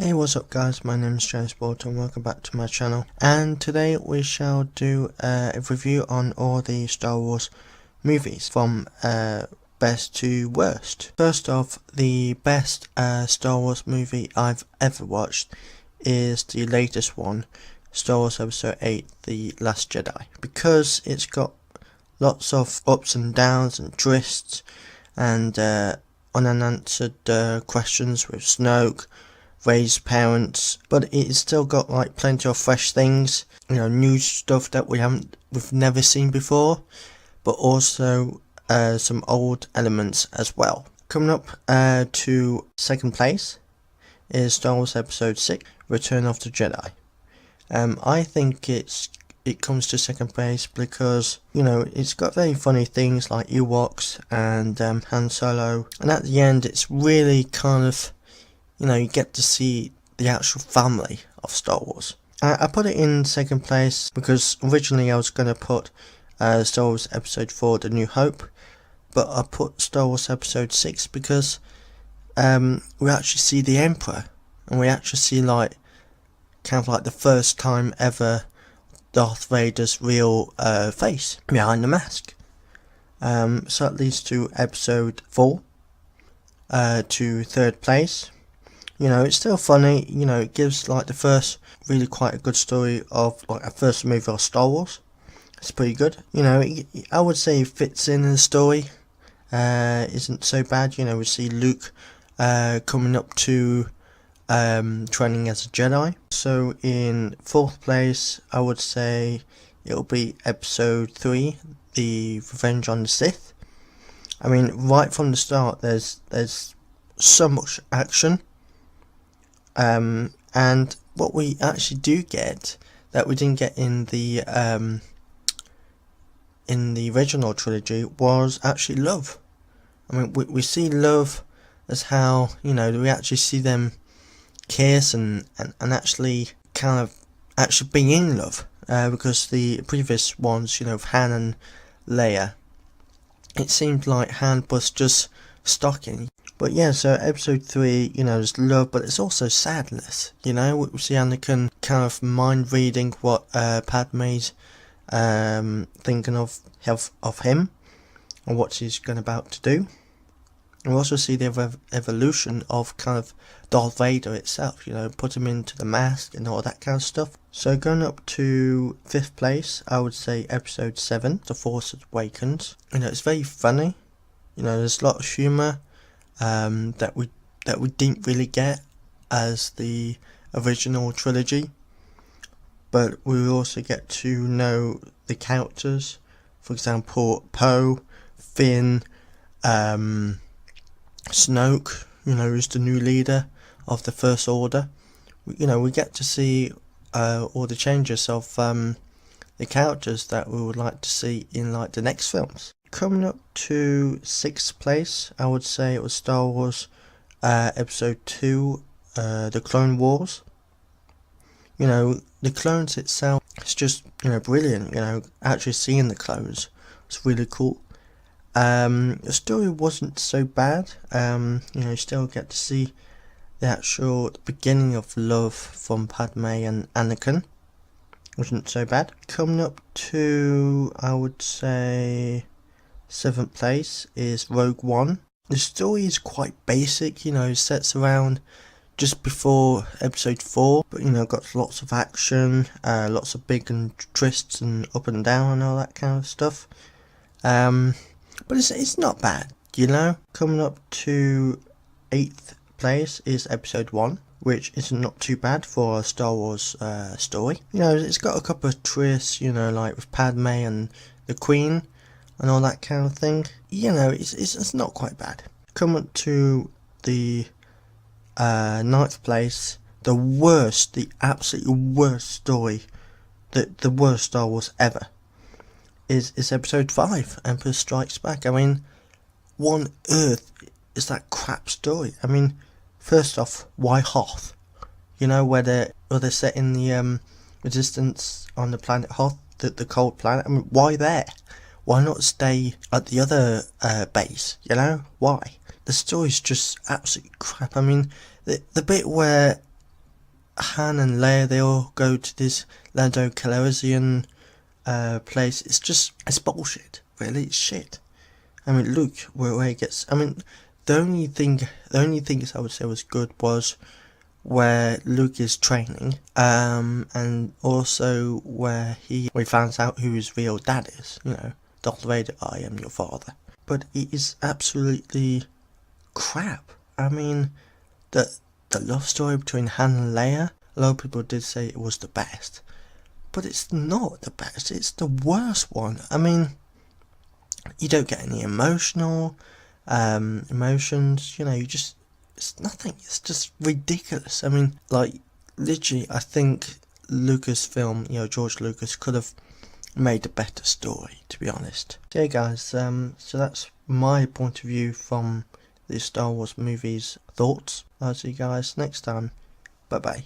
Hey, what's up guys, my name is James Bolton, welcome back to my channel, and today we shall do a review on all the Star Wars movies from best to worst. First off, the best Star Wars movie I've ever watched is the latest one, Star Wars Episode 8, The Last Jedi, because it's got lots of ups and downs and twists and unanswered questions with Snoke, Rey's parents, but it's still got like plenty of fresh things, new stuff that we've never seen before, but also some old elements as well. Coming up to second place is Star Wars Episode 6, Return of the Jedi. I think it comes to second place because it's got very funny things like Ewoks and Han Solo, and at the end it's really kind of you get to see the actual family of Star Wars. I put it in second place because originally I was going to put Star Wars Episode 4, The New Hope, but I put Star Wars Episode 6 because we actually see the Emperor, and we actually see kind of like the first time ever Darth Vader's real face behind the mask. So that leads to Episode 4 to third place. It's still funny, it gives like the first really quite a good story of like a first movie of Star Wars. It's pretty good. I would say it fits in the story. Isn't so bad. We see Luke coming up to training as a Jedi. So in fourth place, I would say it'll be Episode 3, The Revenge on the Sith. I mean, right from the start, there's so much action. And what we actually do get that we didn't get in the original trilogy was actually love. I mean, we see love as how we actually see them kiss and actually kind of actually be in love, because the previous ones, Han and Leia, it seemed like Han was just stalking. But yeah, so Episode 3, there's love, but it's also sadness, we see Anakin kind of mind reading what Padme's thinking of him, and what she's about to do. And we also see the evolution of kind of Darth Vader itself, put him into the mask and all that kind of stuff. So going up to fifth place, I would say Episode 7, The Force Awakens. It's very funny, there's a lot of humour that we didn't really get as the original trilogy, but we also get to know the characters. For example, Poe, Finn, Snoke, who's the new leader of the First Order. We get to see all the changes of the characters that we would like to see in the next films. Coming up to sixth place, I would say it was Star Wars Episode 2, The Clone Wars. The clones itself, it's just, brilliant, actually seeing the clones, it's really cool. The story wasn't so bad, you still get to see the actual beginning of love from Padme and Anakin. Wasn't so bad. Coming up to, I would say, seventh place is Rogue One. The story is quite basic, sets around just before Episode 4, but got lots of action, lots of big and twists and up and down and all that kind of stuff. But it's not bad, Coming up to eighth place is Episode 1, which is not too bad for a Star Wars story. It's got a couple of twists, like with Padme and the Queen and all that kind of thing. It's not quite bad. Come up to the ninth place, the absolute worst story, the worst Star Wars ever, is Episode 5, Emperor Strikes Back. I mean, what on earth is that crap story? I mean, first off, why Hoth? Where they're set in the Resistance on the planet Hoth, the cold planet. I mean, why there? Why not stay at the other base, Why? The story's just absolute crap. I mean, the bit where Han and Leia, they all go to this Lando Calrissian place. It's bullshit. Really, it's shit. I mean, Luke, where he gets. I mean, the only things I would say was good was where Luke is training, and also where he finds out who his real dad is. You know, Darth Vader, I am your father. But it is absolutely crap. I mean, the love story between Han and Leia, a lot of people did say it was the best, but it's not the best. It's the worst one. I mean, you don't get any emotions. You know, it's nothing. It's just ridiculous. I mean, like, literally, I think Lucasfilm, you know, George Lucas could have made a better story, to be honest. So yeah, guys, so that's my point of view from the Star Wars movies thoughts. I'll see you guys next time. Bye bye.